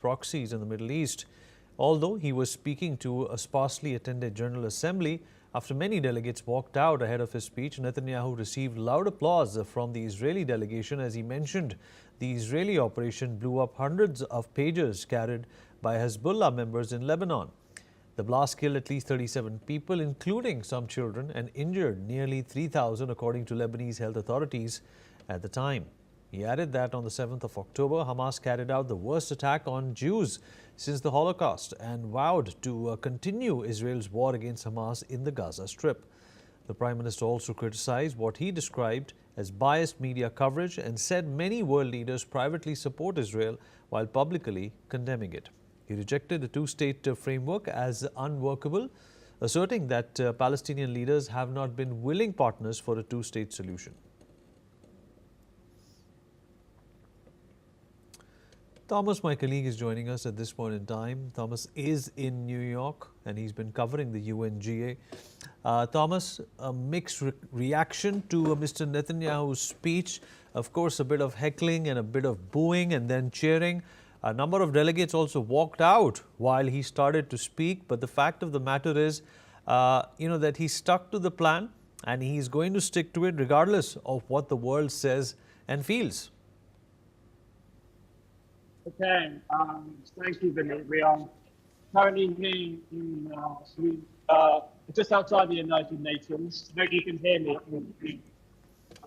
proxies in the Middle East. Although he was speaking to a sparsely attended General Assembly, after many delegates walked out ahead of his speech, Netanyahu received loud applause from the Israeli delegation as he mentioned the Israeli operation blew up hundreds of pagers carried by Hezbollah members in Lebanon. The blast killed at least 37 people, including some children, and injured nearly 3,000 according to Lebanese health authorities at the time. He added that on the 7th of October, Hamas carried out the worst attack on Jews since the Holocaust and vowed to continue Israel's war against Hamas in the Gaza Strip. The Prime Minister also criticized what he described as biased media coverage and said many world leaders privately support Israel while publicly condemning it. He rejected the two-state framework as unworkable, asserting that Palestinian leaders have not been willing partners for a two-state solution. Thomas, my colleague, is joining us at this point in time. Thomas is in New York and he's been covering the UNGA. Thomas, a mixed reaction to Mr. Netanyahu's speech. Of course, a bit of heckling and a bit of booing and then cheering. A number of delegates also walked out while he started to speak. But the fact of the matter is, that he stuck to the plan and he's going to stick to it regardless of what the world says and feels. Okay, thank you, Vinny. We are currently here in just outside the United Nations. Maybe you can hear me.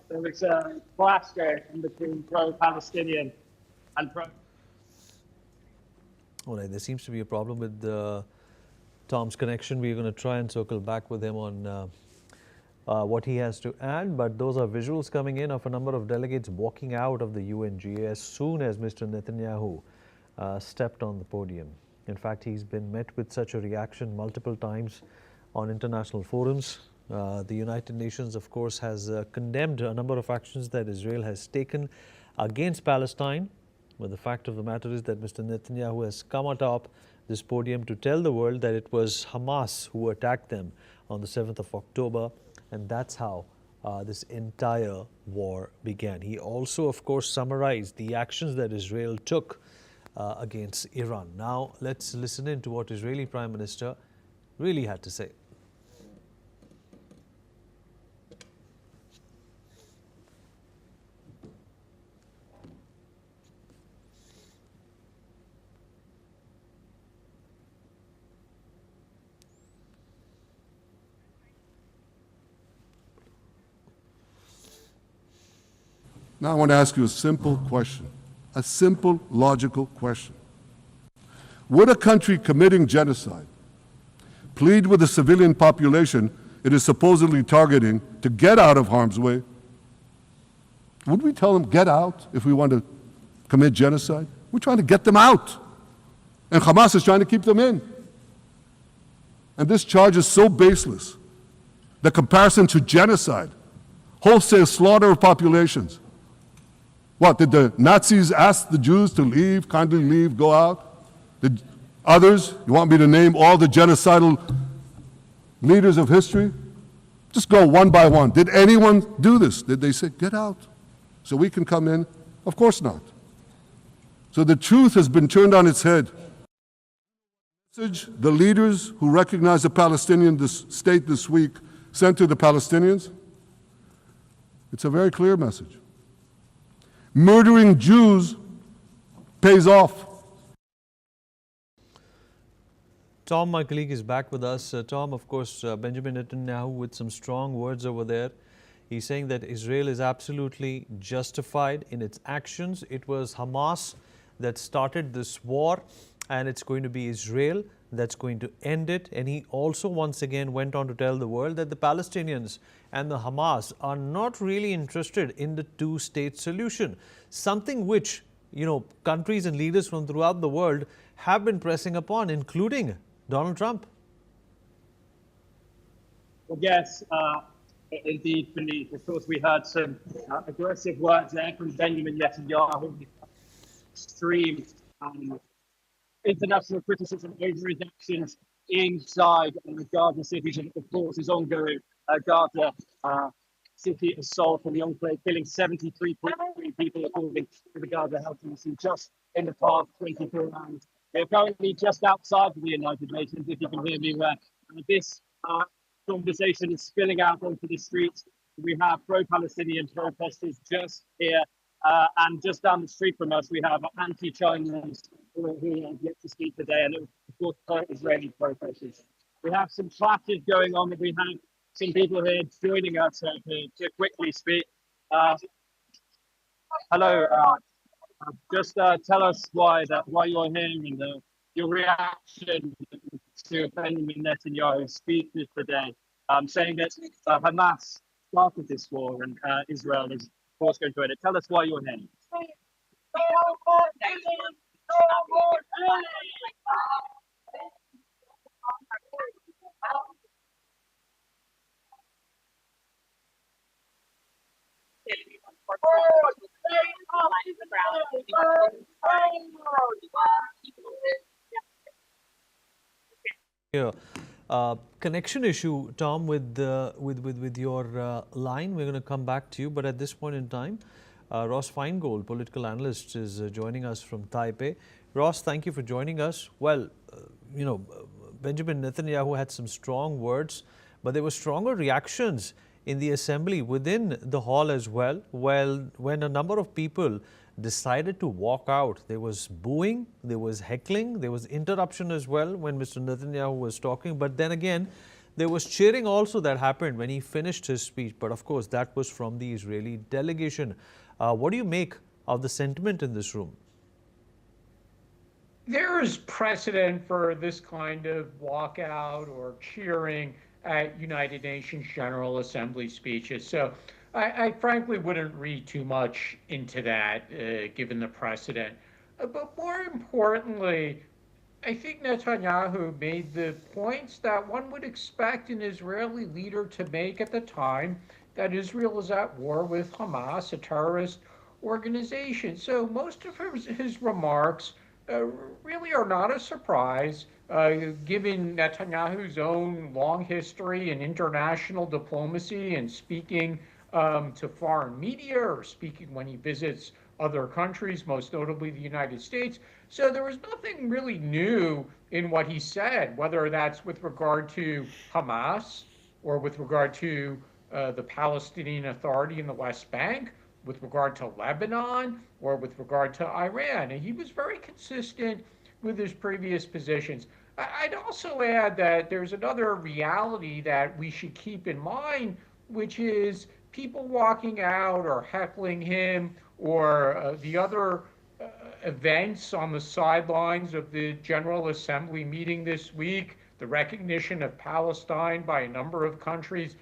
There is a clash going between pro-Palestinian and pro. All right, there seems to be a problem with Tom's connection. We're going to try and circle back with him on what he has to add, but those are visuals coming in of a number of delegates walking out of the UNGA as soon as Mr. Netanyahu stepped on the podium. In fact, he's been met with such a reaction multiple times on international forums. The United Nations, of course, has condemned a number of actions that Israel has taken against Palestine. But the fact of the matter is that Mr. Netanyahu has come atop this podium to tell the world that it was Hamas who attacked them on the 7th of October. And that's how this entire war began. He also, of course, summarized the actions that Israel took against Iran. Now, let's listen in to what Israeli Prime Minister really had to say. Now I want to ask you a simple question, a simple, logical question. Would a country committing genocide plead with the civilian population it is supposedly targeting to get out of harm's way? Would we tell them, get out, if we want to commit genocide? We're trying to get them out. And Hamas is trying to keep them in. And this charge is so baseless. The comparison to genocide, wholesale slaughter of populations. What, did the Nazis ask the Jews to leave, kindly leave, go out? Did others, you want me to name all the genocidal leaders of history? Just go one by one. Did anyone do this? Did they say, get out so we can come in? Of course not. So the truth has been turned on its head. The leaders who recognize the Palestinian state this week sent to the Palestinians, it's a very clear message. Murdering Jews pays off. Tom, my colleague, is back with us. Tom, of course, Benjamin Netanyahu with some strong words over there. He's saying that Israel is absolutely justified in its actions. It was Hamas that started this war, and it's going to be Israel that's going to end it. And he also once again went on to tell the world that the Palestinians and the Hamas are not really interested in the two-state solution, something which, countries and leaders from throughout the world have been pressing upon, including Donald Trump. Well, yes, indeed, Philippe. Of course, we heard some aggressive words there from Benjamin Netanyahu. Extreme international criticism over his actions inside the Gaza cities, and of course his ongoing Gaza city assault in the enclave, killing 73 people according to the Gaza Health Agency just in the past 24 hours. We're currently just outside of the United Nations, if you can hear me, where this conversation is spilling out onto the streets. We have pro-Palestinian protesters just here, and just down the street from us, we have anti-Chinese who have yet to speak today, and of course, pro-Israeli protesters. We have some clashes going on, and we have some people here joining us to quickly speak. Hello, just tell us why you're here and your reaction to Benjamin Netanyahu's speeches today, saying that Hamas started this war and Israel is, of course, going to end it. Tell us why you're here. Yeah. Connection issue, Tom, with your line. We're going to come back to you, but at this point in time, Ross Feingold, political analyst, is joining us from Taipei. Ross, thank you for joining us. Well, Benjamin Netanyahu had some strong words, but there were stronger reactions in the assembly within the hall as well. Well, when a number of people decided to walk out, there was booing, there was heckling, there was interruption as well when Mr. Netanyahu was talking. But then again, there was cheering also that happened when he finished his speech. But of course, that was from the Israeli delegation. What do you make of the sentiment in this room? There is precedent for this kind of walkout or cheering at United Nations General Assembly speeches. So I frankly wouldn't read too much into that, given the precedent. But more importantly, I think Netanyahu made the points that one would expect an Israeli leader to make at the time, that Israel is at war with Hamas, a terrorist organization. So most of his remarks really are not a surprise, given Netanyahu's own long history in international diplomacy and speaking to foreign media or speaking when he visits other countries, most notably the United States. So there was nothing really new in what he said, whether that's with regard to Hamas or with regard to the Palestinian Authority in the West Bank, with regard to Lebanon, or with regard to Iran. And he was very consistent with his previous positions. I'd also add that there's another reality that we should keep in mind, which is people walking out or heckling him, or the other events on the sidelines of the General Assembly meeting this week, the recognition of Palestine by a number of countries.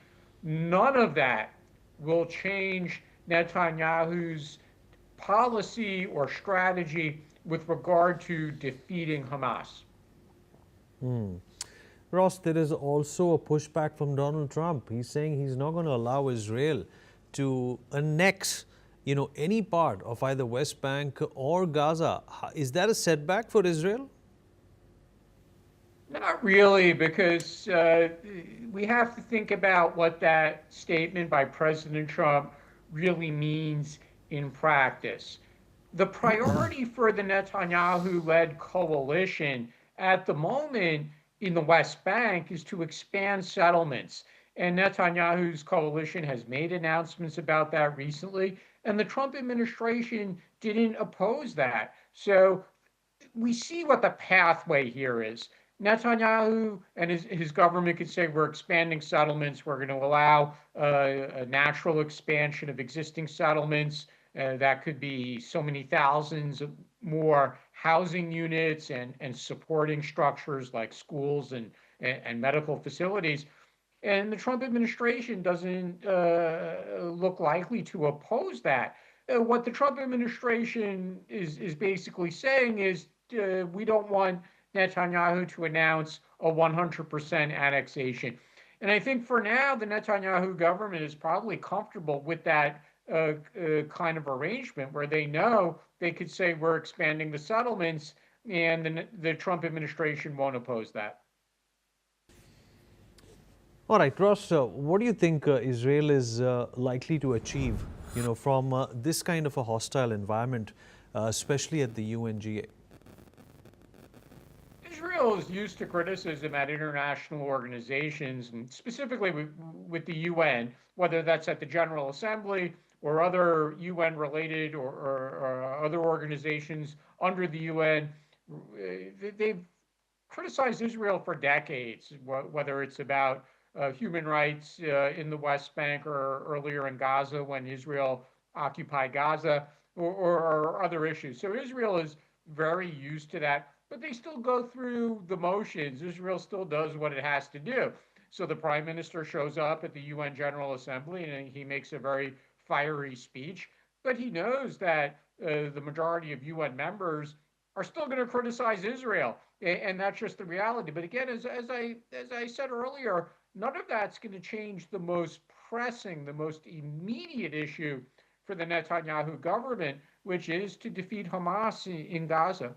None of that will change Netanyahu's policy or strategy with regard to defeating Hamas. Ross, there is also a pushback from Donald Trump. He's saying he's not going to allow Israel to annex, any part of either West Bank or Gaza. Is that a setback for Israel? Not really, because we have to think about what that statement by President Trump really means in practice. The priority for the Netanyahu-led coalition at the moment in the West Bank is to expand settlements. And Netanyahu's coalition has made announcements about that recently, and the Trump administration didn't oppose that. So we see what the pathway here is. Netanyahu and his government could say, we're expanding settlements, we're going to allow a natural expansion of existing settlements. That could be so many thousands of more housing units and supporting structures like schools and medical facilities. And the Trump administration doesn't look likely to oppose that. What the Trump administration is basically saying is we don't want Netanyahu to announce a 100% annexation. And I think for now, the Netanyahu government is probably comfortable with that kind of arrangement where they know they could say we're expanding the settlements, and the Trump administration won't oppose that. All right, Ross, what do you think Israel is likely to achieve, from this kind of a hostile environment, especially at the UNGA? Israel is used to criticism at international organizations, and specifically with the UN, whether that's at the General Assembly or other UN-related or other organizations under the UN. They've criticized Israel for decades, whether it's about human rights in the West Bank or earlier in Gaza when Israel occupied Gaza or other issues. So Israel is very used to that, but they still go through the motions. Israel still does what it has to do. So the prime minister shows up at the UN General Assembly and he makes a very fiery speech, but he knows that the majority of UN members are still going to criticize Israel, and that's just the reality. But again, as I said earlier, none of that's going to change the most pressing, the most immediate issue for the Netanyahu government, which is to defeat Hamas in Gaza.